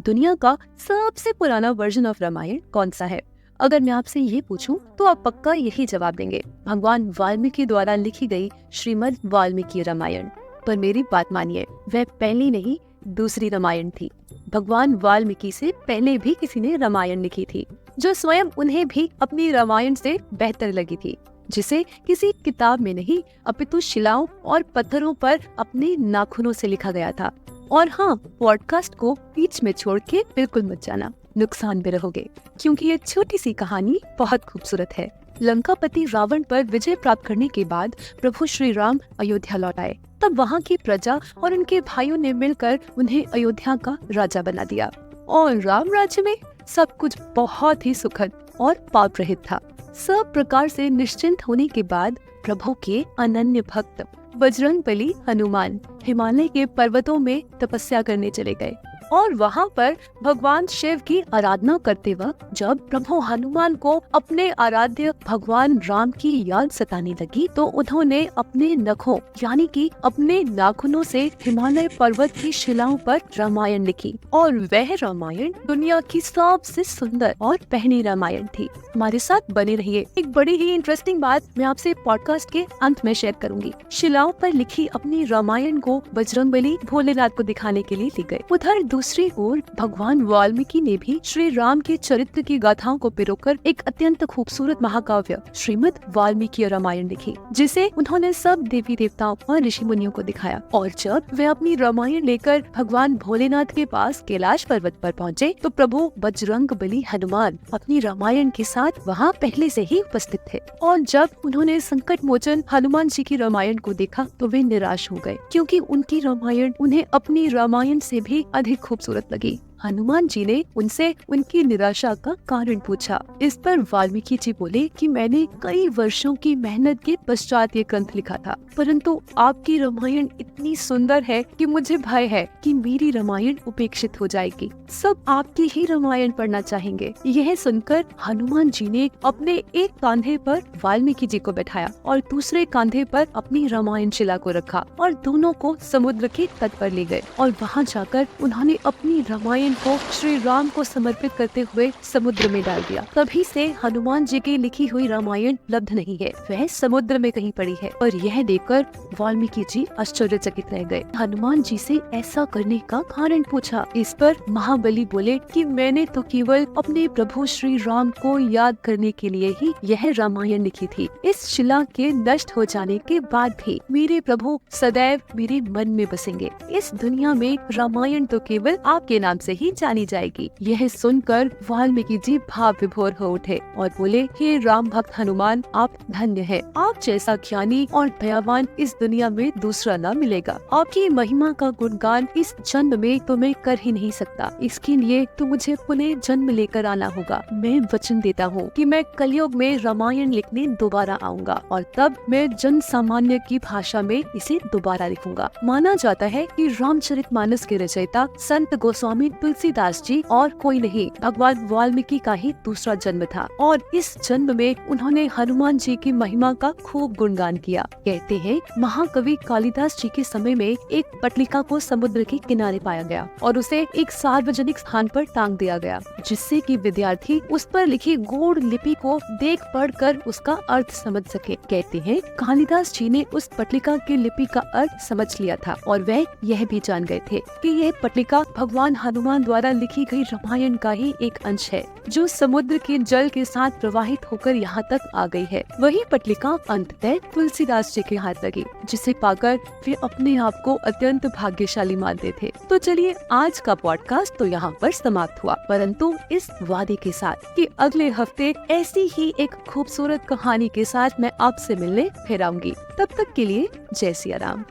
दुनिया का सबसे पुराना वर्जन ऑफ रामायण कौन सा है? अगर मैं आपसे ये पूछूं तो आप पक्का यही जवाब देंगे, भगवान वाल्मीकि द्वारा लिखी गई श्रीमद् वाल्मीकि रामायण। पर मेरी बात मानिए, वह पहली नहीं दूसरी रामायण थी। भगवान वाल्मीकि से पहले भी किसी ने रामायण लिखी थी, जो स्वयं उन्हें भी अपनी रामायण से बेहतर लगी थी, जिसे किसी किताब में नहीं अपितु शिलाओं और पत्थरों पर अपने नाखूनों से लिखा गया था। और हाँ, पॉडकास्ट को बीच में छोड़ के बिल्कुल मत जाना, नुकसान में रहोगे, क्योंकि ये छोटी सी कहानी बहुत खूबसूरत है। लंकापति रावण पर विजय प्राप्त करने के बाद प्रभु श्री राम अयोध्या लौट आए। तब वहाँ की प्रजा और उनके भाइयों ने मिलकर उन्हें अयोध्या का राजा बना दिया। और राम राज्य में सब कुछ बहुत ही सुखद और पाप रहित था। सब प्रकार से निश्चिंत होने के बाद प्रभु के अनन्य भक्त बजरंगबली हनुमान हिमालय के पर्वतों में तपस्या करने चले गए। और वहाँ पर भगवान शिव की आराधना करते वक्त जब प्रभु हनुमान को अपने आराध्य भगवान राम की याद सताने लगी, तो उन्होंने अपने नखों यानी कि अपने नाखूनों से हिमालय पर्वत की शिलाओं पर रामायण लिखी। और वह रामायण दुनिया की सबसे सुंदर और पहली रामायण थी। हमारे साथ बने रहिए। एक बड़ी ही इंटरेस्टिंग बात मैं आपसे पॉडकास्ट के अंत में शेयर करूंगी। शिलाओं पर लिखी अपनी रामायण को बजरंगबली भोलेनाथ को दिखाने के लिए ले गए। उधर दूसरी ओर भगवान वाल्मीकि ने भी श्री राम के चरित्र की गाथाओं को पिरोकर एक अत्यंत खूबसूरत महाकाव्य श्रीमद् वाल्मीकि रामायण लिखी, जिसे उन्होंने सब देवी देवताओं और ऋषि मुनियों को दिखाया। और जब वे अपनी रामायण लेकर भगवान भोलेनाथ के पास कैलाश पर्वत पर पहुँचे, तो प्रभु बजरंगबली हनुमान अपनी रामायण के साथ वहाँ पहले से ही उपस्थित थे। और जब उन्होंने संकट मोचन हनुमान जी की रामायण को देखा, तो वे निराश हो गए, क्योंकि उनकी रामायण उन्हें अपनी रामायण से भी अधिक खूबसूरत लगी। हनुमान जी ने उनसे उनकी निराशा का कारण पूछा। इस पर वाल्मीकि जी बोले कि मैंने कई वर्षों की मेहनत के पश्चात ये ग्रंथ लिखा था, परंतु आपकी रामायण इतनी सुंदर है कि मुझे भय है कि मेरी रामायण उपेक्षित हो जाएगी। सब आपकी ही रामायण पढ़ना चाहेंगे। यह सुनकर हनुमान जी ने अपने एक कांधे पर वाल्मीकि जी को बैठाया और दूसरे कांधे पर अपनी रामायण शिला को रखा और दोनों को समुद्र के तट पर ले गए। और वहाँ जाकर उन्होंने अपनी रामायण को श्री राम को समर्पित करते हुए समुद्र में डाल दिया। तभी से हनुमान जी की लिखी हुई रामायण लब्ध नहीं है, वह समुद्र में कहीं पड़ी है। और यह देखकर वाल्मीकि जी आश्चर्यचकित रह गए। हनुमान जी से ऐसा करने का कारण पूछा। इस पर महाबली बोले कि मैंने तो केवल अपने प्रभु श्री राम को याद करने के लिए ही यह रामायण लिखी थी। इस शिला के नष्ट हो जाने के बाद भी मेरे प्रभु सदैव मेरे मन में बसेंगे। इस दुनिया में रामायण तो केवल आपके नाम से ही जानी जाएगी। यह सुनकर वाल्मीकि जी भाव विभोर हो उठे और बोले, हे राम भक्त हनुमान, आप धन्य हैं। आप जैसा ज्ञानी और दयावान इस दुनिया में दूसरा न मिलेगा। आपकी महिमा का गुणगान इस जन्म में तो मैं कर ही नहीं सकता। इसके लिए तो मुझे पुनः जन्म लेकर आना होगा। मैं वचन देता हूँ कि मैं कलयुग में रामायण लिखने दोबारा आऊंगा और तब मैं जन सामान्य की भाषा में इसे दोबारा लिखूंगा। माना जाता है कि रामचरितमानस के रचयिता संत गोस्वामी तुलसीदास जी और कोई नहीं, भगवान वाल्मीकि का ही दूसरा जन्म था। और इस जन्म में उन्होंने हनुमान जी की महिमा का खूब गुणगान किया। कहते हैं महाकवि कालिदास जी के समय में एक पटलिका को समुद्र के किनारे पाया गया और उसे एक सार्वजनिक स्थान पर टांग दिया गया, जिससे कि विद्यार्थी उस पर लिखी गूढ़ लिपि को देख पढ़ कर उसका अर्थ समझ सके। कहते हैं कालिदास जी ने उस पटलिका की लिपि का अर्थ समझ लिया था और वह यह भी जान गए थे कि यह पटलिका भगवान हनुमान द्वारा लिखी गई रामायण का ही एक अंश है, जो समुद्र के जल के साथ प्रवाहित होकर यहाँ तक आ गई है। वही पटलिका अंततः तुलसीदास जी के हाथ लगी, जिसे पाकर वे अपने आप को अत्यंत भाग्यशाली मानते थे। तो चलिए, आज का पॉडकास्ट तो यहाँ पर समाप्त हुआ, परंतु इस वादे के साथ कि अगले हफ्ते ऐसी ही एक खूबसूरत कहानी के साथ मैं आपसे मिलने फिर आऊंगी। तब तक के लिए जय सिया राम।